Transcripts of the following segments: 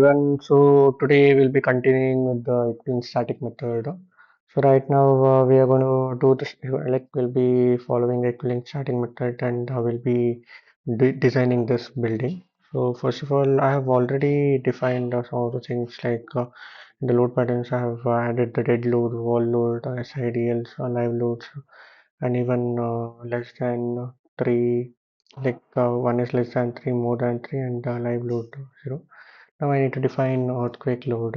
everyone. So today we'll be continuing with the equivalent static method. So right now we are going to do this, like we'll be following the equivalent static method, and we'll be designing this building. So first of all, I have already defined some of the things like in the load patterns. I have added the dead load, wall load, SIDLs, live loads, and even less than 3, like one is less than 3, more than 3, and live load 0. Now I need to define earthquake load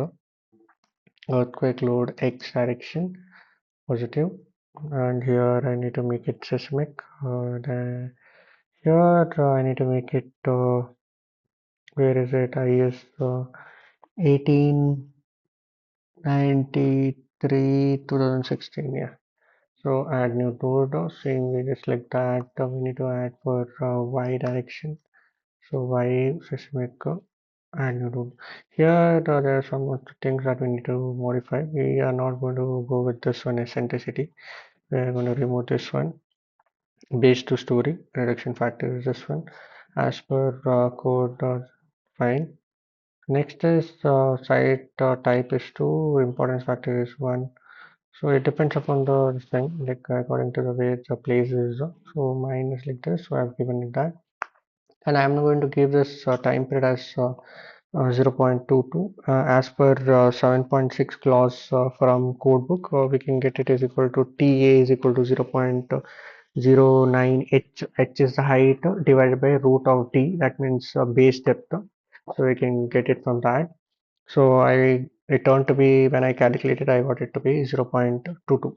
x direction positive, and here I need to make it seismic. Here I need to make it where is it? I is 1893 2016. Yeah. So add new node, same way just like that. We need to add for y direction. So y seismic and new node. Here there are some of the things that we need to modify. We are not going to go with this one eccentricity. We are going to remove this one. Base to story reduction factor is this one. As per code, fine. Next is site type is 2, importance factor is 1. So it depends upon the thing, like according to the way the place is. So mine is like this, so I've given it that. And I'm going to give this time period as 0.22. As per 7.6 clause from codebook, we can get it is equal to TA is equal to 0.09 h. H is the height divided by root of t. That means base depth. So we can get it from that. So I returned to be, when I calculated, I got it to be 0.22.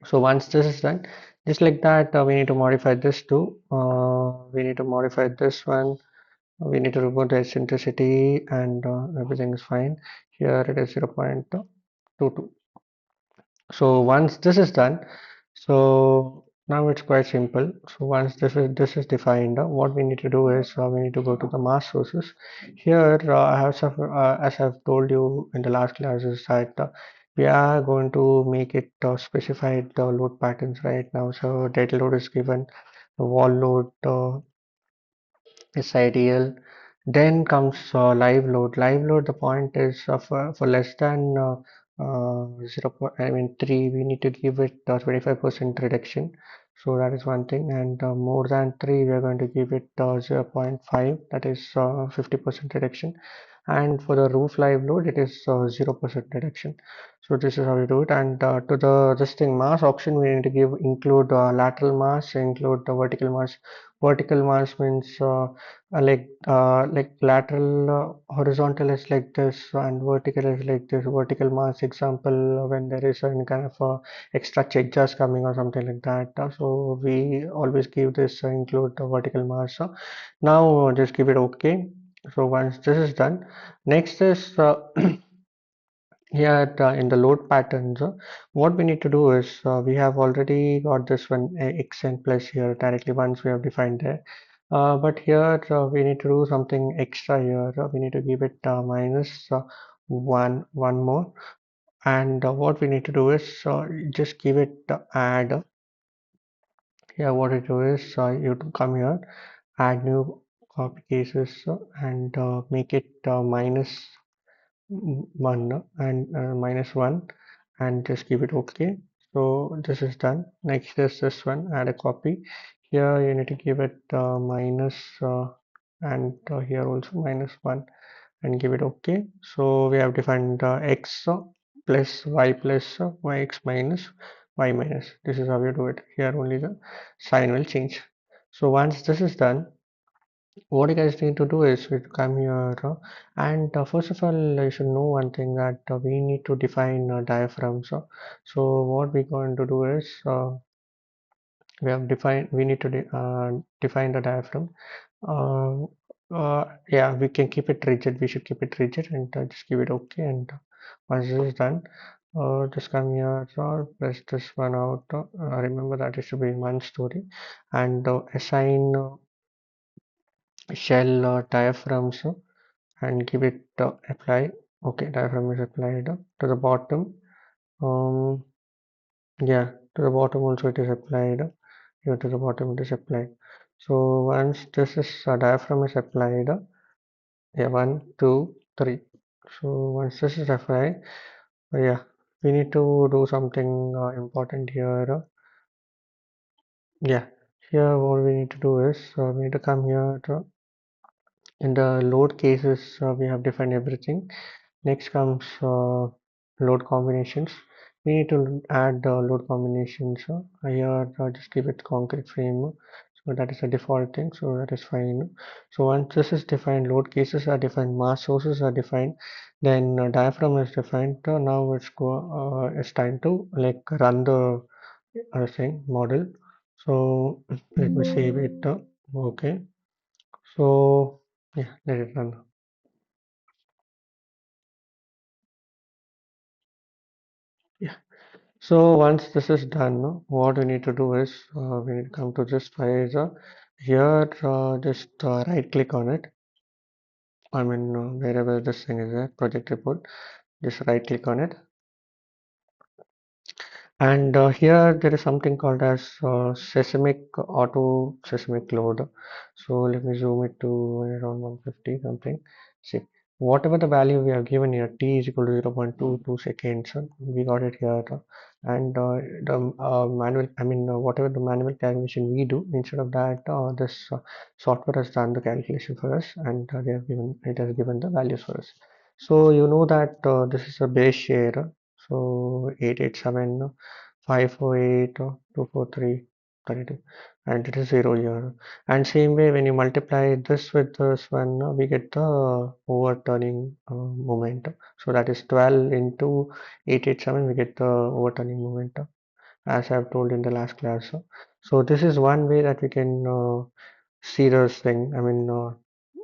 So once this is done, just like that, we need to modify this too. We need to modify this one. We need to remove the eccentricity, and everything is fine. Here it is 0.22. So once this is done, so now it's quite simple. So once this is defined, what we need to do is we need to go to the mass sources. Here I have as I've told you in the last classes that we are going to make it specified load patterns right now. So dead load is given, the wall load is ideal. Then comes live load. Live load, the point is for less than 3, we need to give it 25% reduction. So that is one thing. And more than 3, we are going to give it 0.5, that is 50% reduction. And for the roof live load, it is 0% reduction. So this is how we do it. And to the this thing mass option, we need to include lateral mass, include the vertical mass. Vertical mass means like lateral horizontal is like this, and vertical is like this. Vertical mass example, when there is any kind of extra check coming or something like that, so we always give this include the vertical mass. Now just give it okay. So once this is done, next is here in the load patterns, what we need to do is we have already got this one xn plus here directly once we have defined there. But here we need to do something extra here. We need to give it minus one more. And what we need to do is just give it add. Here what you do is you to come here, add new copy cases, and make it minus 1 and minus 1, and just give it okay. So this is done. Next is this one, add a copy. Here you need to give it minus and here also minus 1, and give it okay. So we have defined x plus y plus yx minus y minus. This is how you do it. Here only the sign will change. So once this is done, what you guys need to do is we come here and first of all you should know one thing, that we need to define diaphragms. So what we're going to do is we need to define the diaphragm. uh, yeah, we can keep it rigid, we should keep it rigid, and just give it okay. And once this is done, just come here or press this one out. Remember that it should be one story, and assign shell diaphragms and give it apply. Okay, diaphragm is applied to the bottom. um yeah, to the bottom also it is applied. Here to the bottom it is applied. So once this is diaphragm is applied, yeah, 1 2 3. So once this is defined, yeah, we need to do something important here. Yeah, here what we need to do is we need to come here in the load cases. We have defined everything. Next comes load combinations. We need to add load combinations here. Just give it concrete frame. So that is a default thing. So that is fine. So once this is defined, load cases are defined, mass sources are defined, then diaphragm is defined. Now it's go. It's time to like run the thing model. So let me save it. Okay. So yeah, let it run. Yeah. So once this is done, no, what we need to do is we need to come to this page here, just right click on it. I mean, wherever this thing is there, project report, just right click on it. And here there is something called as Seismic auto seismic load. So let me zoom it to around 150 something. See, whatever the value we have given here, t is equal to 0.22 seconds. We got it here. And the manual, I mean, whatever the manual calculation we do, instead of that, this software has done the calculation for us, and they have given it has given the values for us. So you know that this is a base share. So 887. 548 243 32, and it is 0 here. And same way, when you multiply this with this one, we get the overturning moment. So that is 12 into 887, we get the overturning moment, as I've told in the last class. So this is one way that we can see this thing. I mean,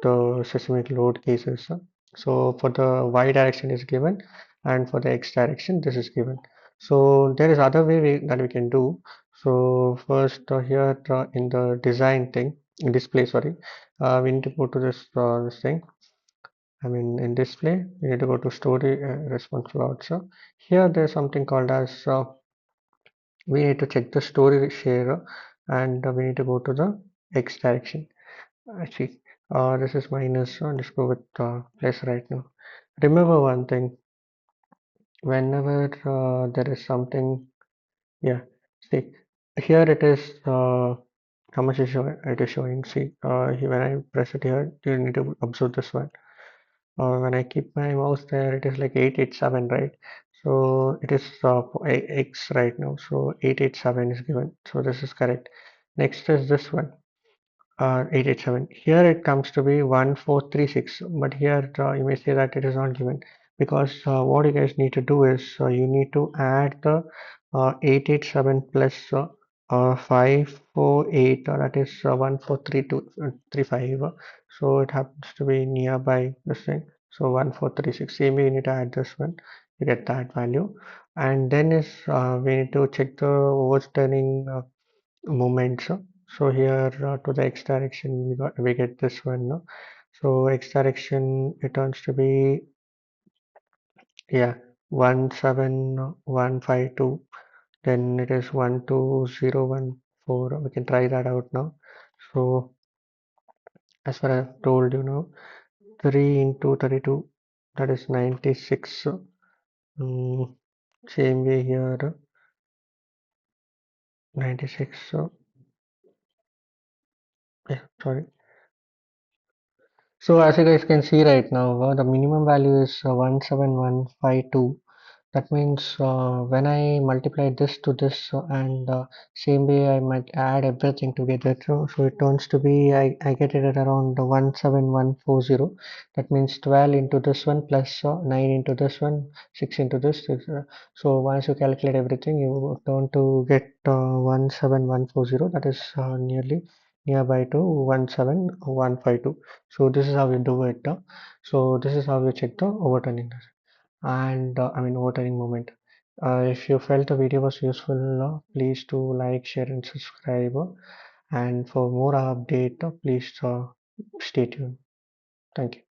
the seismic load cases. So for the y direction is given, and for the x direction this is given. So there is other way that we can do. So first here in the design thing, in display, sorry, we need to go to this thing. I mean, in display, we need to go to story response plots. Here there's something called as we need to check the story share, and we need to go to the x direction. Actually, this is minus. Just go with plus right now. Remember one thing: whenever there is something, yeah. See, here it is. How much is showing? It is showing. See, when I press it here, you need to observe this one. When I keep my mouse there, it is like 887, right? So it is for x right now. So 887 is given. So this is correct. Next is this one. 887. Here it comes to be 1436, but here you may say that it is not given, because what you guys need to do is you need to add the 887 plus 548, that is 143235. So it happens to be nearby this thing. So 1436. Same way you need to add this one. You get that value, and then is we need to check the overturning moments. So here to the x direction we get this one. No? So x direction it turns to be, yeah, 17152. Then it is 12014. We can try that out now. So as far as I've told, 3 into 32, that is 96. Mm, Same way here, 96. Yeah, sorry. So as you guys can see right now, the minimum value is 17152. That means when I multiply this to this, and same way I might add everything together. So it turns to be, I get it at around 17140. That means 12 into this one plus 9 into this one, 6 into this. So once you calculate everything, you turn to get 17140. That is nearly nearby to 17152. So this is how you do it. So this is how you check the overturning and I mean overturning moment. If you felt the video was useful, please do like, share, and subscribe. And for more update, please stay tuned. Thank you.